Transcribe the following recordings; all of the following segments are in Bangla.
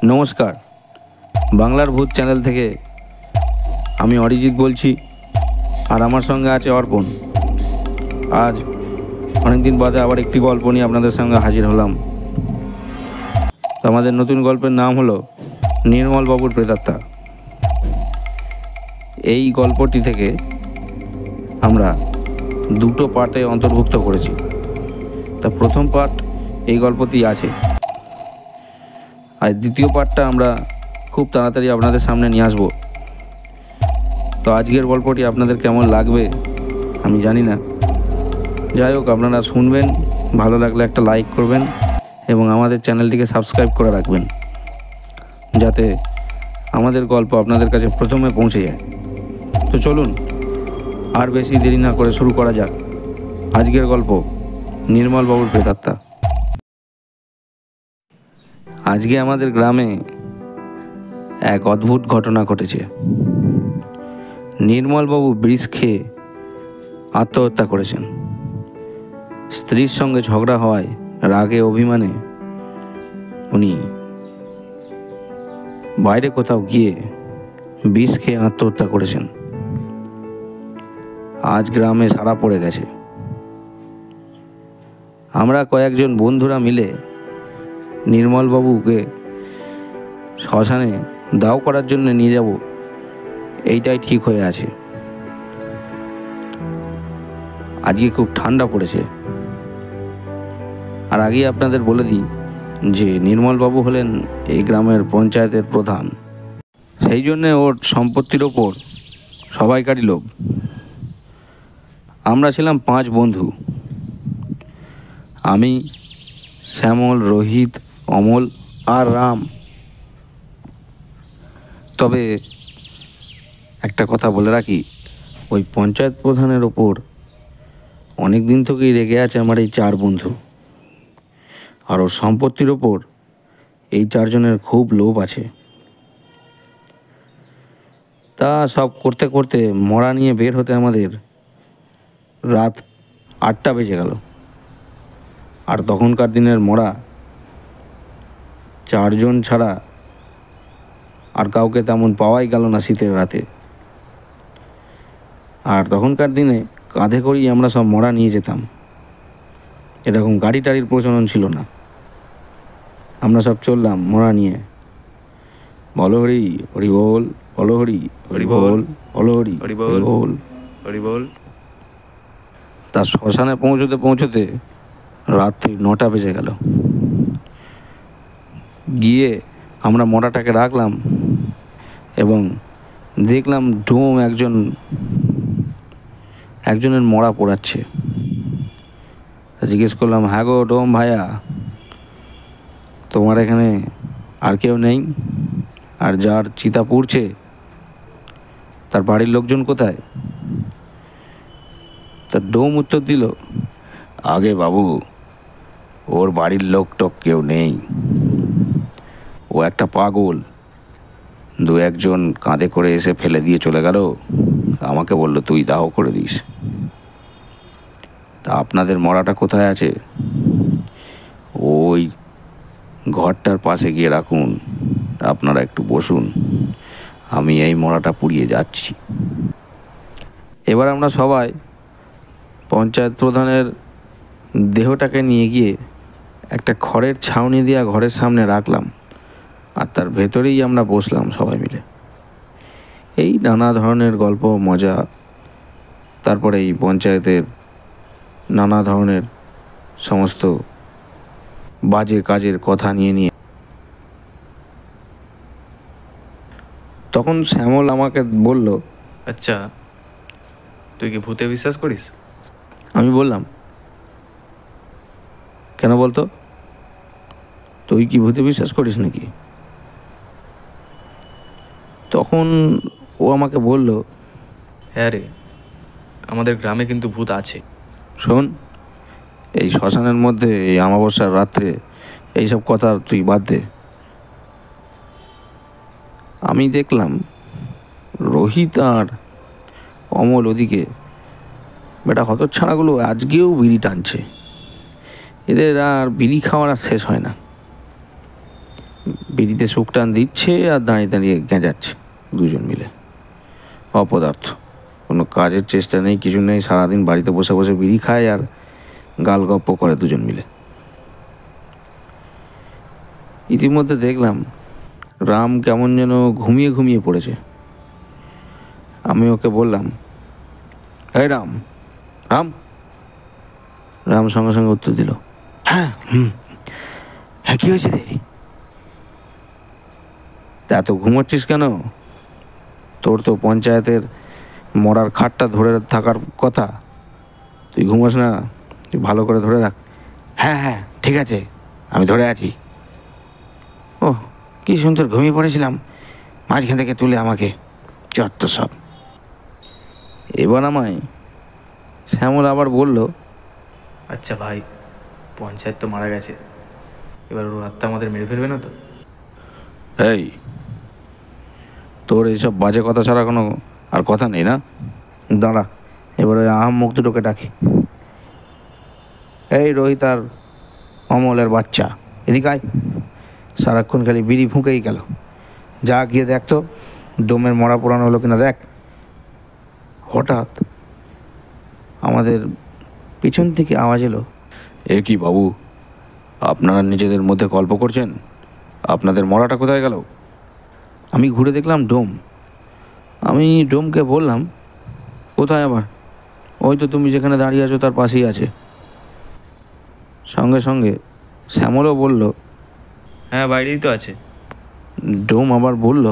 নমস্কার, বাংলার ভূত চ্যানেল থেকে আমি অরিজিৎ বলছি। আর আমার সঙ্গে আছে অর্পণ। আজ অনেক দিন বাদে আবার একটি গল্প নিয়ে আপনাদের সঙ্গে হাজির হলাম। তো আমাদের নতুন গল্পের নাম হলো নির্মলবাবুর প্রেতাত্মা। এই গল্পটি থেকে আমরা দুটো পার্টে অন্তর্ভুক্ত করেছি। তা প্রথম পার্ট এই গল্পটি আছে, আর দ্বিতীয় পার্টটা আমরা খুব তাড়াতাড়ি আপনাদের সামনে নিয়ে আসবো। তো আজকের গল্পটি আপনাদের কেমন লাগবে আমি জানি না, যাই হোক আপনারা শুনবেন, ভালো লাগলে একটা লাইক করবেন এবং আমাদের চ্যানেলটিকে সাবস্ক্রাইব করে রাখবেন, যাতে আমাদের গল্প আপনাদের কাছে প্রথমে পৌঁছে যায়। তো চলুন আর বেশি দেরি না করে শুরু করা যাক আজকের গল্প, নির্মলবাবুর প্রেতাত্মা। আজকে আমাদের গ্রামে এক অদ্ভুত ঘটনা ঘটেছে। নির্মলবাবু বিষ খেয়ে আত্মহত্যা করেছেন। স্ত্রীর সঙ্গে ঝগড়া হওয়ায় রাগে অভিমানে উনি বাইরে কোথাও গিয়ে বিষ খেয়ে আত্মহত্যা করেছেন। আজ গ্রামে সাড়া পড়ে গেছে। আমরা কয়েকজন বন্ধুরা মিলে নির্মলবাবুকে শ্মশানে দাহ করার জন্য নিয়ে যাব, এইটাই ঠিক হয়ে আছে। আজকে খুব ঠান্ডা পড়েছে। আর আগেই আপনাদের বলে দিই যে নির্মলবাবু হলেন এই গ্রামের পঞ্চায়েতের প্রধান। সেই জন্যে ওর সম্পত্তির ওপর সবাইকারই লোভ। আমরা ছিলাম 5 বন্ধু, আমি, শ্যামল, রোহিত, অমল আর রাম। তবে একটা কথা বলে রাখি, ওই পঞ্চায়েত প্রধানের ওপর অনেক দিন থেকেই রেগে আছে আমার এই 4 বন্ধু। আর ওর সম্পত্তির ওপর এই 4 জনের খুব লোভ আছে। তা সব করতে করতে মরা নিয়ে বের হতে আমাদের রাত 8টা বেজে গেল। আর তখনকার দিনের মরা 4 জন ছাড়া আর কাউকে তেমন পাওয়াই গেল না শীতের রাতে। আর তখনকার দিনে কাঁধে করেই আমরা সব মরা নিয়ে যেতাম, এরকম গাড়ি টাড়ির প্রচলন ছিল না। আমরা সব চললাম মরা নিয়ে, বলো হরি হরি বল, বলো হরি হরি বল, বলো হরি হরি বল, হরি বল। তা শ্মশানে পৌঁছতে পৌঁছতে রাত্রি 9টা বেজে গেল। গিয়ে আমরা মরাটাকে রাখলাম এবং দেখলাম ডোম একজনের মরা পোড়াচ্ছে। জিজ্ঞেস করলাম, হ্যাঁ গো ডোম ভাইয়া, তোমার এখানে আর কেউ নেই? আর যার চিতা পুড়ছে তার বাড়ির লোকজন কোথায়? তা ডোম উত্তর দিল, আগে বাবু, ওর বাড়ির লোক টোক কেউ নেই, ও একটা পাগল। 2-1 জন কাঁধে করে এসে ফেলে দিয়ে চলে গেল, আমাকে বলল তুই দাহ করে দিস। তা আপনাদের মরাটা কোথায় আছে? ওই ঘরটার পাশে গিয়ে রাখুন, আপনারা একটু বসুন, আমি এই মরাটা পুড়িয়ে যাচ্ছি। এবার আমরা সবাই পঞ্চায়েত প্রধানের দেহটাকে নিয়ে গিয়ে একটা খড়ের ছাউনি দেওয়া ঘরের সামনে রাখলাম, আর তার ভেতরেই আমরা বসলাম সবাই মিলে। এই নানা ধরনের গল্প মজা, তারপরে এই পঞ্চায়েতের নানা ধরনের সমস্ত বাজে কাজের কথা নিয়ে তখন শ্যামল আমাকে বলল, আচ্ছা, তুই কি ভূতে বিশ্বাস করিস? আমি বললাম, কেন বলতো, তুই কি ভূতে বিশ্বাস করিস নাকি? তখন ও আমাকে বলল, হ্যাঁ রে, আমাদের গ্রামে কিন্তু ভূত আছে। শোন, এই শ্মশানের মধ্যে এই অমাবস্যার রাত্রে এইসব কথা তুই বাদ দে। আমি দেখলাম রোহিত আর অমল ওদিকে বেটা হতচ্ছাড়াগুলো আজকেও বিড়ি টানছে। এদের আর বিড়ি খাওয়ার আর শেষ হয় না। বিড়িতে শুক টান দিচ্ছে আর দাঁড়িয়ে দাঁড়িয়ে গেঁজাচ্ছে দুজন মিলে। অপদার্থ, কোনো কাজের চেষ্টা নেই, কিছু নেই, সারাদিন বাড়িতে বসে বসে বিড়ি খায় আর গাল গপ্প করে দুজন মিলে। ইতিমধ্যে দেখলাম রাম কেমন যেন ঘুমিয়ে ঘুমিয়ে পড়েছে। আমি ওকে বললাম, এই রাম, রাম। রাম সঙ্গে সঙ্গে উত্তর দিল, হ্যাঁ হ্যাঁ, কী হয়েছে রে? তা এত ঘুমোচ্ছিস কেন? তোর তো পঞ্চায়েতের মরার খাটটা ধরে থাকার কথা, তুই ঘুমোস না, তুই ভালো করে ধরে রাখ। হ্যাঁ হ্যাঁ ঠিক আছে, আমি ধরে আছি। ও কি সুন্দর ঘুমিয়ে পড়েছিলাম, মাঝখান থেকে তুলে আমাকে চত্ব সব। এবার আমায় শ্যামল আবার বলল, আচ্ছা ভাই, পঞ্চায়েত তো মারা গেছে, এবার ওর আত্মা আমাদের মেরে ফেলবে না তো? এই, তোর এইসব বাজে কথা ছাড়া কোনো আর কথা নেই না? দাঁড়া, এবারে আহাম মুখ দুটোকে ডাকি। এই রোহিত আর অমলের বাচ্চা, এদিকে আয়। সারাক্ষণ খালি বিড়ি ফুঁকেই গেল। যা গিয়ে দেখ তো ডোমের মরা পোড়ানো হলো কিনা দেখ। হঠাৎ আমাদের পিছন থেকে আওয়াজ এলো, এ কি বাবু, আপনারা নিজেদের মধ্যে গল্প করছেন? আপনাদের মরাটা কোথায় গেল? আমি ঘুরে দেখলাম ডোম। আমি ডোমকে বললাম, কোথায় আবার? ওই তো তুমি যেখানে দাঁড়িয়ে আছো তার পাশেই আছে। সঙ্গে সঙ্গে শ্যামলও বলল, হ্যাঁ বাইরেই তো আছে। ডোম আবার বলল,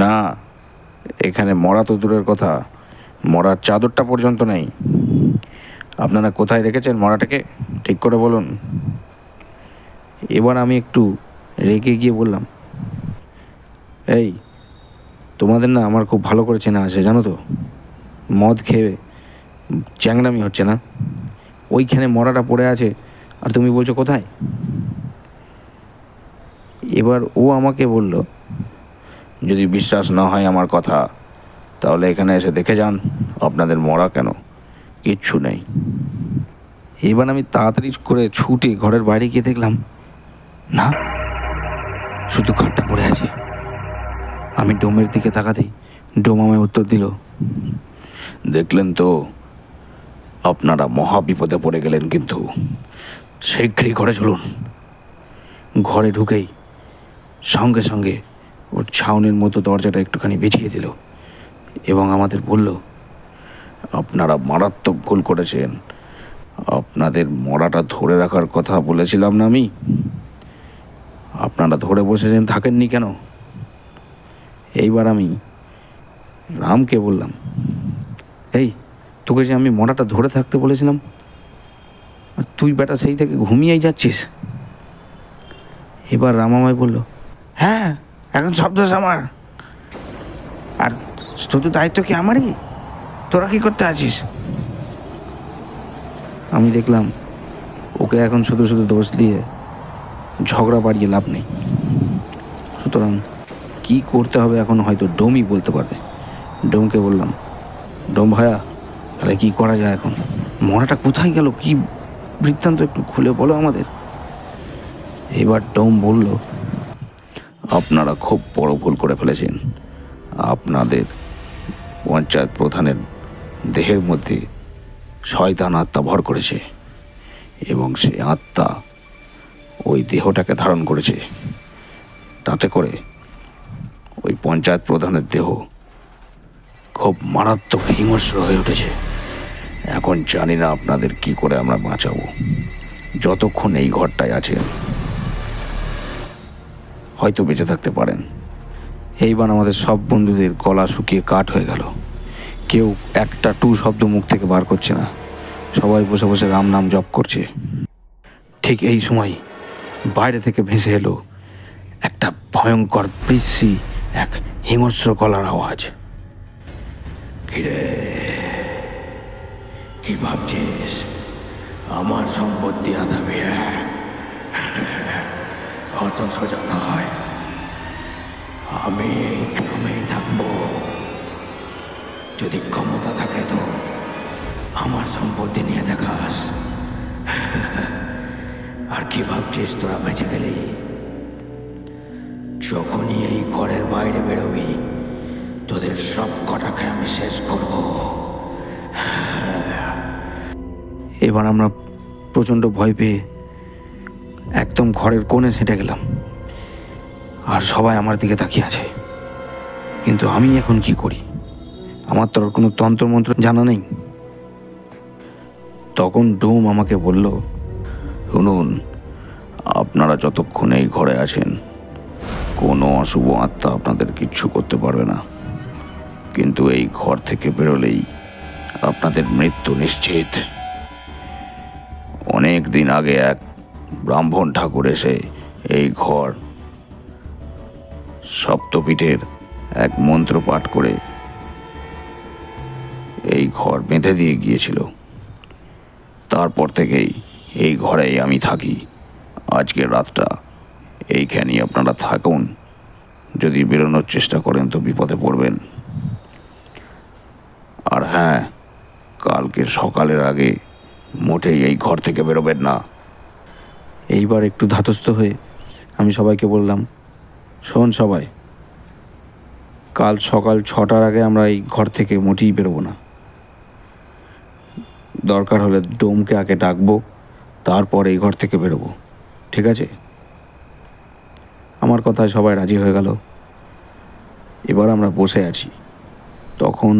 না, এখানে মরা তো দূরের কথা, মরার চাদরটা পর্যন্ত নেই। আপনারা কোথায় রেখেছেন মরাটাকে, ঠিক করে বলুন। এবার আমি একটু রেগে গিয়ে বললাম, এই, তোমাদের না আমার খুব ভালো করে চেনা আছে জানো তো, মদ খেয়ে চ্যাংড়ামি হচ্ছে না? ওইখানে মরাটা পড়ে আছে আর তুমি বলছো কোথায়? এবার ও আমাকে বলল, যদি বিশ্বাস না হয় আমার কথা, তাহলে এখানে এসে দেখে যান আপনাদের মরা কেন, কিচ্ছু নেই। এবার আমি তাড়াতাড়ি করে ছুটে ঘরের বাইরে গিয়ে দেখলাম, না, শুধু খাটটা পড়ে আছে। আমি ডোমের দিকে তাকাতেই ডোম আমায় উত্তর দিল, দেখলেন তো, আপনারা মহা বিপদে পড়ে গেলেন, কিন্তু শীঘ্রই ঘরে চলুন। ঘরে ঢুকেই সঙ্গে সঙ্গে ওর ছাউনির মতো দরজাটা একটুখানি বিছিয়ে দিল এবং আমাদের বলল, আপনারা মারাত্মক ভুল করেছেন। আপনাদের মরাটা ধরে রাখার কথা বলেছিলাম না আমি? আপনারা ধরে বসেছেন, থাকেননি কেন? এইবার আমি রামকে বললাম, এই, তোকে যে আমি মরাটা ধরে থাকতে বলেছিলাম, আর তুই বেটা সেই থেকে ঘুমিয়েই যাচ্ছিস। এবার রাম আমায় বলল, হ্যাঁ, এখন সব দোষ আমার, আর শুধু দায়িত্ব কি আমারই? তোরা কি করতে আছিস? আমি দেখলাম ওকে এখন শুধু শুধু দোষ দিয়ে ঝগড়া বাড়িয়ে লাভ নেই। সুতরাং কি করতে হবে এখন হয়তো ডোমই বলতে পারবে। ডোমকে বললাম, ডোম ভাইয়া, তাহলে কি করা যায় এখন? মরাটা কোথায় গেল, কি বৃত্তান্ত একটু খুলে বলো আমাদের। এবার ডোম বলল, আপনারা খুব বড় ভুল করে ফেলেছেন। আপনাদের পঞ্চায়েত প্রধানের দেহের মধ্যে শয়তান আত্মা ভর করেছে এবং সেই আত্মা ওই দেহটাকে ধারণ করেছে। তাতে করে ওই পঞ্চায়েত প্রধানের দেহ খুব মারাত্মক হিংস্র হয়ে উঠেছে। এখন জানি না আপনাদের কি করে আমরা বাঁচাবো। যতক্ষণ এই ঘরটায় আছেন হয়তো বেঁচে থাকতে পারেন। এইবার আমাদের সব বন্ধুদের গলা শুকিয়ে কাঠ হয়ে গেল। কেউ একটা টু শব্দ মুখ থেকে বার করছে না, সবাই বসে বসে রাম নাম জপ করছে। ঠিক এই সময় বাইরে থেকে ভেসে এলো একটা ভয়ঙ্কর বিশ্রী এক হিংস্র গলার আওয়াজ। কিরে, কি ভাবছিস আমার সম্পত্তি আদাবে? অত সোজা নয়, আমি এই গ্রামেই থাকবো। যদি ক্ষমতা থাকে তো আমার সম্পত্তি নিয়ে দেখাস। আর কি ভাবছিস তোরা বেঁচে গেলি? যখনই এই ঘরের বাইরে বেরোবি তোদের সব কটাকে আমি শেষ করব। এবার আমরা প্রচণ্ড ভয় পেয়ে একদম ঘরের কোণে সেটে গেলাম, আর সবাই আমার দিকে তাকিয়ে আছে। কিন্তু আমি এখন কি করি? আমার তো আর কোনো তন্ত্রমন্ত্র জানা নেই। তখন ডোম আমাকে বলল, শুনুন, আপনারা যতক্ষণ এই ঘরে আছেন কোনো অশুভ আত্মা আপনাদের কিচ্ছু করতে পারবে না, কিন্তু এই ঘর থেকে বেরোলেই আপনাদের মৃত্যু নিশ্চিত। অনেক দিন আগে এক ব্রাহ্মণ ঠাকুর এসে এই ঘর সপ্তপীঠের এক মন্ত্র পাঠ করে এই ঘর বেঁধে দিয়ে গিয়েছিল। তারপর থেকেই এই ঘরেই আমি থাকি। আজকের রাতটা এইখানেই আপনারা থাকুন, যদি বেরোনোর চেষ্টা করেন তো বিপদে পড়বেন। আর হ্যাঁ, কালকে সকালের আগে মোটেই এই ঘর থেকে বেরোবেন না। এইবার একটু ধাতস্থ হয়ে আমি সবাইকে বললাম, শোন সবাই, কাল সকাল 6টার আগে আমরা এই ঘর থেকে মোটেই বেরোবো না। দরকার হলে ডোমকে আগে ডাকবো, তারপর এই ঘর থেকে বেরোবো, ঠিক আছে? আমার কথায় সবাই রাজি হয়ে গেল। এবার আমরা বসে আছি, তখন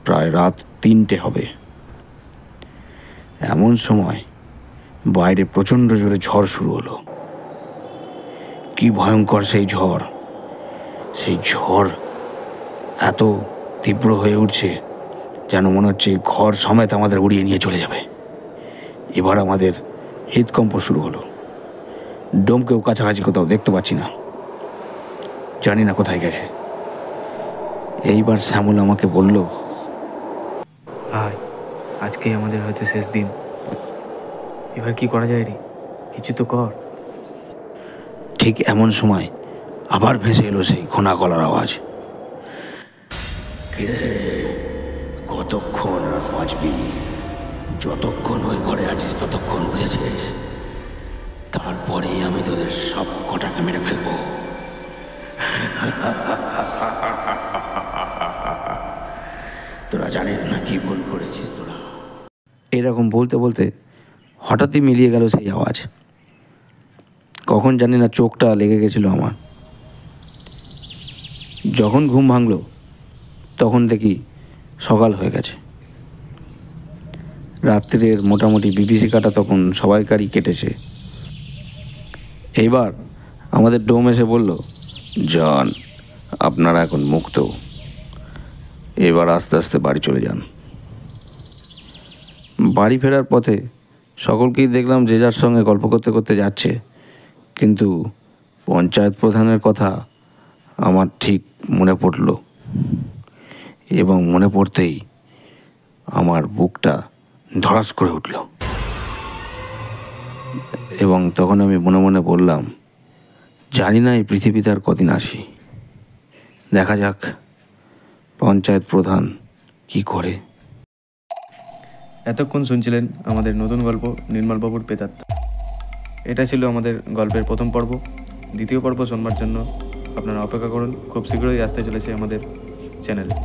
প্রায় রাত 3টে হবে। এমন সময় বাইরে প্রচণ্ড জোরে ঝড় শুরু হলো। কি ভয়ঙ্কর সেই ঝড়! সেই ঝড় এত তীব্র হয়ে উঠছে যেন মনে হচ্ছে ঘর সমেত আমাদের উড়িয়ে নিয়ে চলে যাবে। এবার আমাদের হৃদকম্প শুরু হলো। ডোমকেও কাছাকাছি কোথাও দেখতে পাচ্ছি না, জানি না কোথায় গেছে। এইবার শ্যামল আমাকে বলল, ভাই, আজকেই আমাদের হয়তো শেষ দিন। এবার কি করা যায় রে? কিছু তো কর। ঠিক এমন সময় আবার ভেসে এলো সেই ঘোনা গলার আওয়াজ। কিরে, কতক্ষণ আর বাঁচবি? যতক্ষণ ওই ঘরে আছিস ততক্ষণ, বুঝেছিস? তারপরেই আমি তোদের সব কটাকে মেরে ফেলবো। তোরা জানিস না কি ভুল করেছিস তোরা। এরকম বলতে বলতে হঠাৎই মিলিয়ে গেল সেই আওয়াজ। কখন জানি না চোখটা লেগে গেছিল আমার। যখন ঘুম ভাঙলো তখন দেখি সকাল হয়ে গেছে। রাত্রির মোটামুটি বিভীষিকাটা তখন সবাইকারই কেটেছে। এইবার আমাদের ডোম এসে বলল, যান, আপনারা এখন মুক্ত। এবার আস্তে আস্তে বাড়ি চলে যান। বাড়ি ফেরার পথে সকলকেই দেখলাম যে যার সঙ্গে গল্প করতে করতে যাচ্ছে, কিন্তু পঞ্চায়েত প্রধানের কথা আমার ঠিক মনে পড়ল, এবং মনে পড়তেই আমার বুকটা ধড়াস করে উঠল। এবং তখন আমি মনে মনে বললাম, জানি না এই পৃথিবীতে আর কদিন আসি, দেখা যাক পঞ্চায়েত প্রধান কি করে। এতক্ষণ শুনছিলেন আমাদের নতুন গল্প নির্মলবাবুর প্রেতাত্মা। এটা ছিল আমাদের গল্পের প্রথম পর্ব। দ্বিতীয় পর্ব শোনবার জন্য আপনারা অপেক্ষা করুন, খুব শীঘ্রই আসতে চলেছে আমাদের চ্যানেলে।